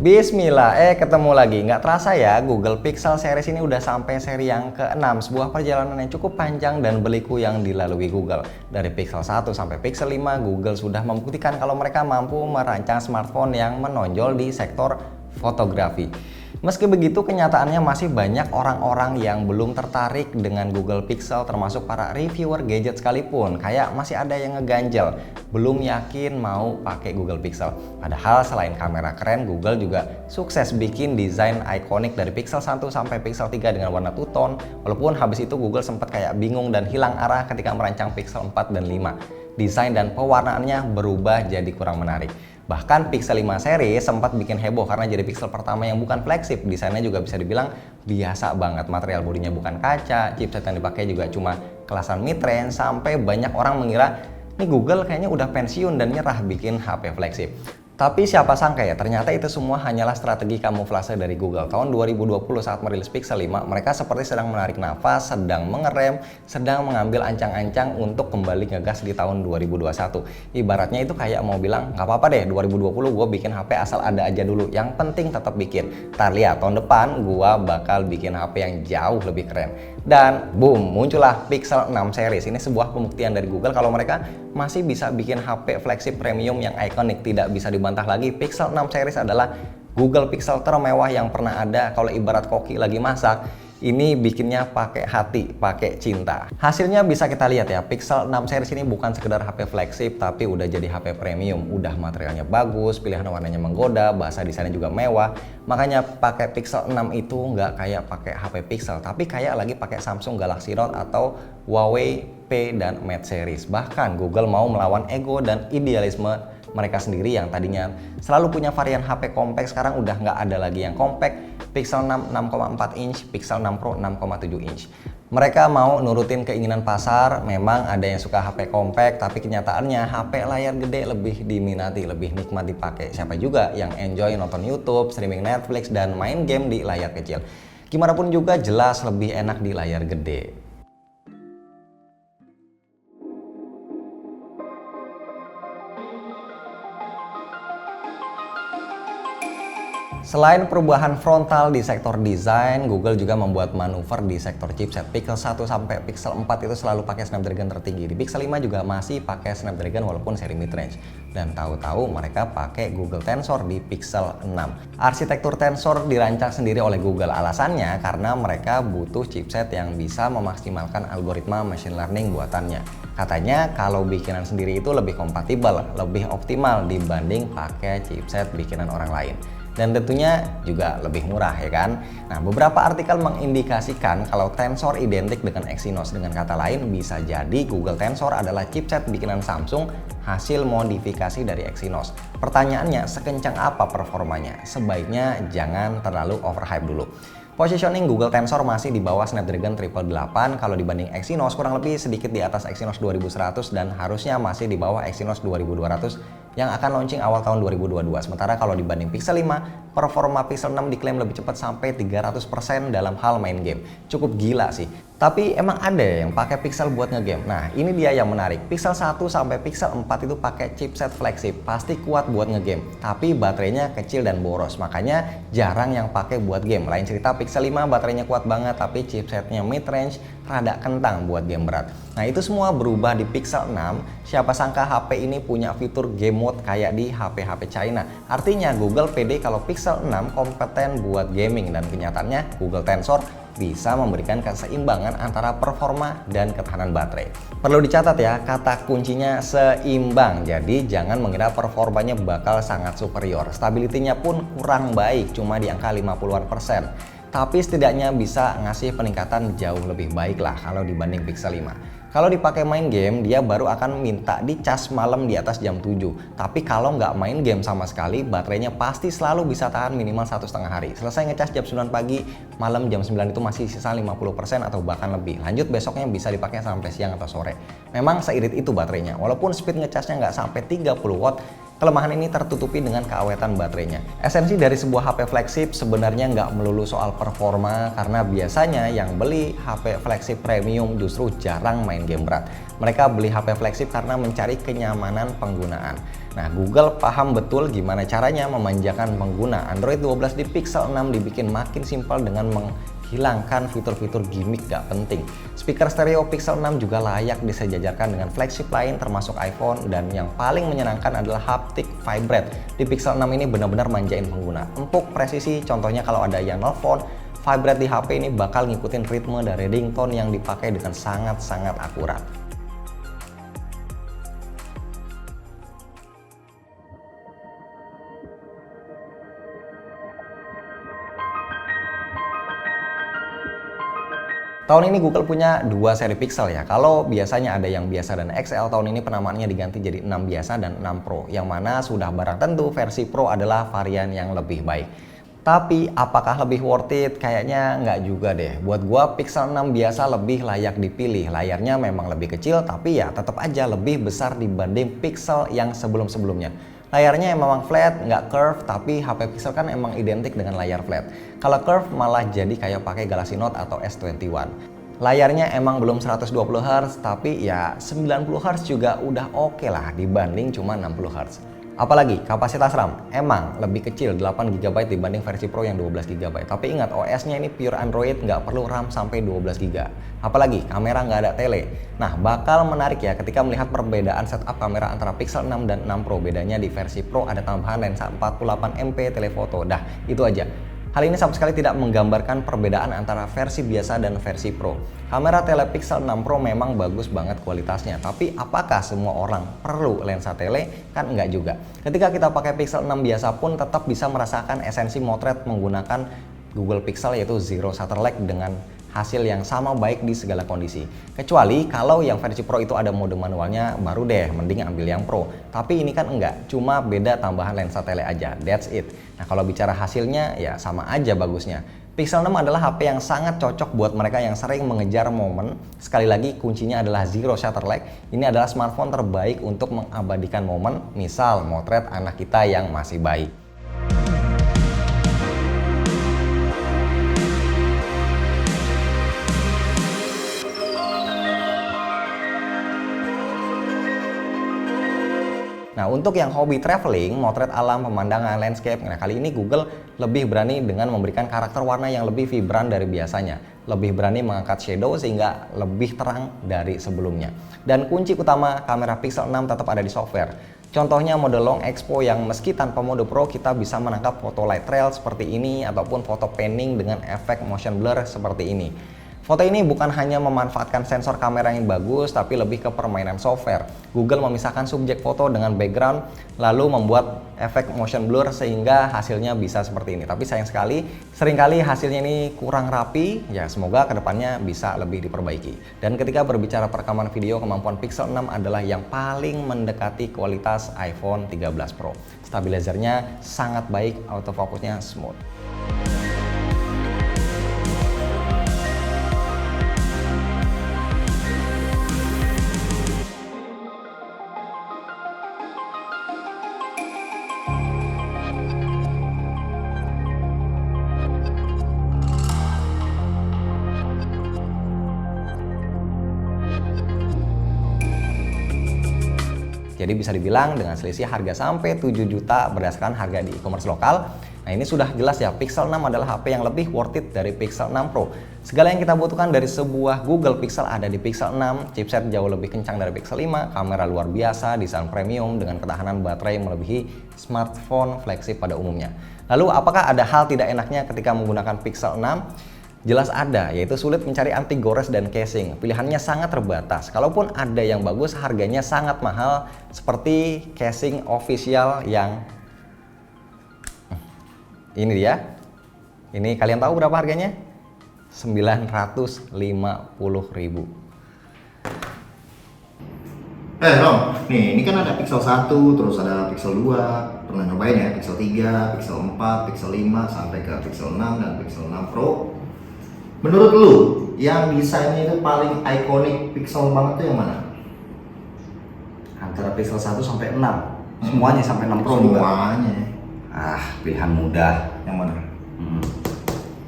Bismillah, ketemu lagi. Nggak terasa ya, Google Pixel series ini udah sampai seri yang ke-6. Sebuah perjalanan yang cukup panjang dan berliku yang dilalui Google. Dari Pixel 1 sampai Pixel 5, Google sudah membuktikan kalau mereka mampu merancang smartphone yang menonjol di sektor fotografi. Meski begitu, kenyataannya masih banyak orang-orang yang belum tertarik dengan Google Pixel, termasuk para reviewer gadget sekalipun. Kayak masih ada yang ngeganjel, belum yakin mau pakai Google Pixel. Padahal selain kamera keren, Google juga sukses bikin desain ikonik dari Pixel 1 sampai Pixel 3 dengan warna two-tone. Walaupun habis itu Google sempat kayak bingung dan hilang arah ketika merancang Pixel 4 dan 5. Desain dan pewarnaannya berubah jadi kurang menarik. Bahkan Pixel 5 seri sempat bikin heboh karena jadi Pixel pertama yang bukan flagship. Desainnya juga bisa dibilang biasa banget. Material bodinya bukan kaca, chipset yang dipakai juga cuma kelasan mid-range, sampai banyak orang mengira nih Google kayaknya udah pensiun dan nyerah bikin HP flagship. Tapi siapa sangka ya, ternyata itu semua hanyalah strategi kamuflase dari Google. Tahun 2020 saat merilis Pixel 5, mereka seperti sedang menarik nafas, sedang mengerem, sedang mengambil ancang-ancang untuk kembali ngegas di tahun 2021. Ibaratnya itu kayak mau bilang, nggak apa-apa deh 2020 gue bikin HP asal ada aja dulu, yang penting tetap bikin. Ntar lihat tahun depan gue bakal bikin HP yang jauh lebih keren. Dan boom, muncullah Pixel 6 series. Ini sebuah pembuktian dari Google kalau mereka masih bisa bikin HP flagship premium yang ikonik. Tidak bisa dibantah lagi, Pixel 6 series adalah Google Pixel termewah yang pernah ada. Kalau ibarat koki lagi masak, ini bikinnya pakai hati, pakai cinta. Hasilnya bisa kita lihat ya, Pixel 6 series ini bukan sekedar HP flagship, tapi udah jadi HP premium. Udah materialnya bagus, pilihan warnanya menggoda, bahasa desainnya juga mewah. Makanya pakai Pixel 6 itu nggak kayak pakai HP Pixel, tapi kayak lagi pakai Samsung Galaxy Note atau Huawei P dan Mate series. Bahkan Google mau melawan ego dan idealisme mereka sendiri yang tadinya selalu punya varian HP compact, sekarang udah nggak ada lagi yang compact. Pixel 6 6,4 inch, Pixel 6 Pro 6,7 inch. Mereka mau nurutin keinginan pasar. Memang ada yang suka HP compact, tapi kenyataannya HP layar gede lebih diminati, lebih nikmat dipakai. Siapa juga yang enjoy nonton YouTube, streaming Netflix, dan main game di layar kecil. Gimana pun juga jelas lebih enak di layar gede. Selain perubahan frontal di sektor desain, Google juga membuat manuver di sektor chipset. Pixel 1 sampai Pixel 4 itu selalu pakai Snapdragon tertinggi. Di Pixel 5 juga masih pakai Snapdragon walaupun seri mid-range. Dan tahu-tahu mereka pakai Google Tensor di Pixel 6. Arsitektur Tensor dirancang sendiri oleh Google. Alasannya karena mereka butuh chipset yang bisa memaksimalkan algoritma machine learning buatannya. Katanya kalau bikinan sendiri itu lebih kompatibel, lebih optimal dibanding pakai chipset bikinan orang lain. Dan tentunya juga lebih murah ya kan. Nah, beberapa artikel mengindikasikan kalau Tensor identik dengan Exynos. Dengan kata lain, bisa jadi Google Tensor adalah chipset bikinan Samsung hasil modifikasi dari Exynos. Pertanyaannya, sekencang apa performanya? Sebaiknya jangan terlalu overhype dulu. Positioning Google Tensor masih di bawah Snapdragon 888, kalau dibanding Exynos kurang lebih sedikit di atas Exynos 2100 dan harusnya masih di bawah Exynos 2200 yang akan launching awal tahun 2022. Sementara kalau dibanding Pixel 5, performa Pixel 6 diklaim lebih cepat sampai 300% dalam hal main game. Cukup gila sih. Tapi emang ada yang pakai Pixel buat ngegame. Nah, ini dia yang menarik. Pixel 1 sampai Pixel 4 itu pakai chipset flagship, pasti kuat buat ngegame. Tapi baterainya kecil dan boros, makanya jarang yang pakai buat game. Lain cerita Pixel 5 baterainya kuat banget, tapi chipsetnya mid-range, rada kentang buat game berat. Nah, itu semua berubah di Pixel 6. Siapa sangka HP ini punya fitur game mode kayak di HP-HP China. Artinya Google pede kalau Pixel 6 kompeten buat gaming, dan kenyataannya Google Tensor bisa memberikan keseimbangan antara performa dan ketahanan baterai. Perlu dicatat ya, kata kuncinya seimbang. Jadi jangan mengira performanya bakal sangat superior. Stability-nya pun kurang baik, cuma di angka 50-an%. Tapi setidaknya bisa ngasih peningkatan jauh lebih baik lah kalau dibanding Pixel 5. Kalau dipakai main game, dia baru akan minta dicas malam di atas jam 7. Tapi kalau nggak main game sama sekali, baterainya pasti selalu bisa tahan minimal 1,5 hari. Selesai ngecas jam 9 pagi, malam jam 9 itu masih sisa 50% atau bahkan lebih. Lanjut besoknya bisa dipakai sampai siang atau sore. Memang seirit itu baterainya. Walaupun speed ngecasnya nggak sampai 30 watt, Kelemahan ini tertutupi dengan keawetan baterainya. Esensi dari sebuah HP flagship sebenarnya nggak melulu soal performa, karena biasanya yang beli HP flagship premium justru jarang main game berat. Mereka beli HP flagship karena mencari kenyamanan penggunaan. Nah, Google paham betul gimana caranya memanjakan pengguna. Android 12 di Pixel 6 dibikin makin simpel dengan hilangkan fitur-fitur gimmick gak penting. Speaker stereo Pixel 6 juga layak disejajarkan dengan flagship lain termasuk iPhone, dan yang paling menyenangkan adalah haptic vibrate. Di Pixel 6 ini benar-benar manjain pengguna. Empuk, presisi, contohnya kalau ada yang nelfon, vibrate di HP ini bakal ngikutin ritme dari ringtone yang dipakai dengan sangat-sangat akurat. Tahun ini Google punya dua seri Pixel ya. Kalau biasanya ada yang biasa dan XL, tahun ini penamaannya diganti jadi 6 biasa dan 6 Pro. Yang mana sudah barang tentu versi Pro adalah varian yang lebih baik. Tapi apakah lebih worth it? Kayaknya nggak juga deh. Buat gua Pixel 6 biasa lebih layak dipilih. Layarnya memang lebih kecil, tapi ya tetap aja lebih besar dibanding Pixel yang sebelum-sebelumnya. Layarnya memang flat, nggak curve, tapi HP Pixel kan emang identik dengan layar flat. Kalau curve malah jadi kayak pakai Galaxy Note atau S21. Layarnya emang belum 120 Hz, tapi ya 90 Hz juga udah oke lah dibanding cuma 60 Hz. Apalagi kapasitas RAM emang lebih kecil 8 GB dibanding versi Pro yang 12 GB. Tapi ingat, OS-nya ini pure Android, nggak perlu RAM sampai 12 GB. Apalagi kamera nggak ada tele. Nah, bakal menarik ya ketika melihat perbedaan setup kamera antara Pixel 6 dan 6 Pro. Bedanya di versi Pro ada tambahan lensa 48MP telefoto. Dah, itu aja. Hal ini sama sekali tidak menggambarkan perbedaan antara versi biasa dan versi Pro. Kamera tele Pixel 6 Pro memang bagus banget kualitasnya, tapi apakah semua orang perlu lensa tele? Kan enggak juga. Ketika kita pakai Pixel 6 biasa pun tetap bisa merasakan esensi motret menggunakan Google Pixel, yaitu zero shutter lag dengan hasil yang sama baik di segala kondisi. Kecuali kalau yang versi Pro itu ada mode manualnya, baru deh mending ambil yang Pro. Tapi ini kan enggak, cuma beda tambahan lensa tele aja, that's it. Nah, kalau bicara hasilnya ya sama aja bagusnya. Pixel 6 adalah HP yang sangat cocok buat mereka yang sering mengejar momen. Sekali lagi kuncinya adalah zero shutter lag. Ini adalah smartphone terbaik untuk mengabadikan momen, misal motret anak kita yang masih bayi. Nah, untuk yang hobi traveling, motret alam, pemandangan, landscape, nah kali ini Google lebih berani dengan memberikan karakter warna yang lebih vibran dari biasanya. Lebih berani mengangkat shadow sehingga lebih terang dari sebelumnya. Dan kunci utama kamera Pixel 6 tetap ada di software. Contohnya mode long expo yang meski tanpa mode Pro kita bisa menangkap foto light trail seperti ini ataupun foto panning dengan efek motion blur seperti ini. Foto ini bukan hanya memanfaatkan sensor kamera yang bagus, tapi lebih ke permainan software. Google memisahkan subjek foto dengan background, lalu membuat efek motion blur sehingga hasilnya bisa seperti ini. Tapi sayang sekali, seringkali hasilnya ini kurang rapi. Ya, semoga kedepannya bisa lebih diperbaiki. Dan ketika berbicara perekaman video, kemampuan Pixel 6 adalah yang paling mendekati kualitas iPhone 13 Pro. Stabilizernya sangat baik, autofocusnya smooth. Jadi bisa dibilang dengan selisih harga sampai 7 juta berdasarkan harga di e-commerce lokal. Nah, ini sudah jelas ya, Pixel 6 adalah HP yang lebih worth it dari Pixel 6 Pro. Segala yang kita butuhkan dari sebuah Google Pixel ada di Pixel 6, chipset jauh lebih kencang dari Pixel 5, kamera luar biasa, desain premium dengan ketahanan baterai melebihi smartphone flagship pada umumnya. Lalu apakah ada hal tidak enaknya ketika menggunakan Pixel 6? Jelas ada, yaitu sulit mencari anti gores dan casing. Pilihannya sangat terbatas. Kalaupun ada yang bagus, harganya sangat mahal, seperti casing official yang ini dia. Ini kalian tahu berapa harganya? 950.000. Rom, nih ini kan ada Pixel 1, terus ada Pixel 2, pernah nyobain ya, Pixel 3, Pixel 4, Pixel 5, sampai ke Pixel 6 dan Pixel 6 Pro. Menurut lu, yang desainnya itu paling ikonik Pixel banget tuh yang mana? Antara Pixel 1 sampai 6. Semuanya sampai 6 Pro juga. Semuanya. Pilihan mudah. Yang mana?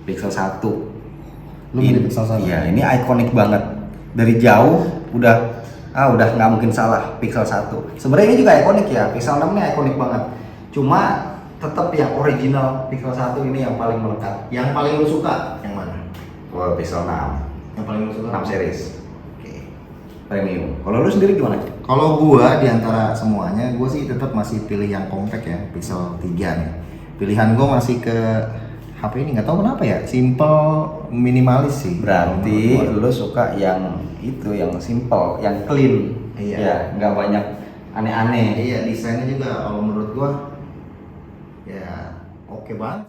Pixel 1. Lu beli Pixel 1? Iya, ini ikonik banget. Dari jauh udah nggak mungkin salah Pixel 1. Sebenarnya ini juga ikonik ya. Pixel 6 ini ikonik banget. Cuma tetap yang original Pixel 1 ini yang paling melekat. Yang paling lu suka yang mana? Pixel 6. Yang paling lu suka? 6 series. Premium. Kalau lu sendiri gimana? Kalau gua di antara semuanya, gua sih tetap masih pilih yang compact ya, Pixel 3 nih. Pilihan gua masih ke HP ini, nggak tahu kenapa ya, simple, minimalis sih. Berarti Menurut lu suka yang itu, yang simple, yang clean. Iya. Ya, nggak banyak gua. aneh-aneh. Iya, desainnya juga kalau menurut gua ya oke banget.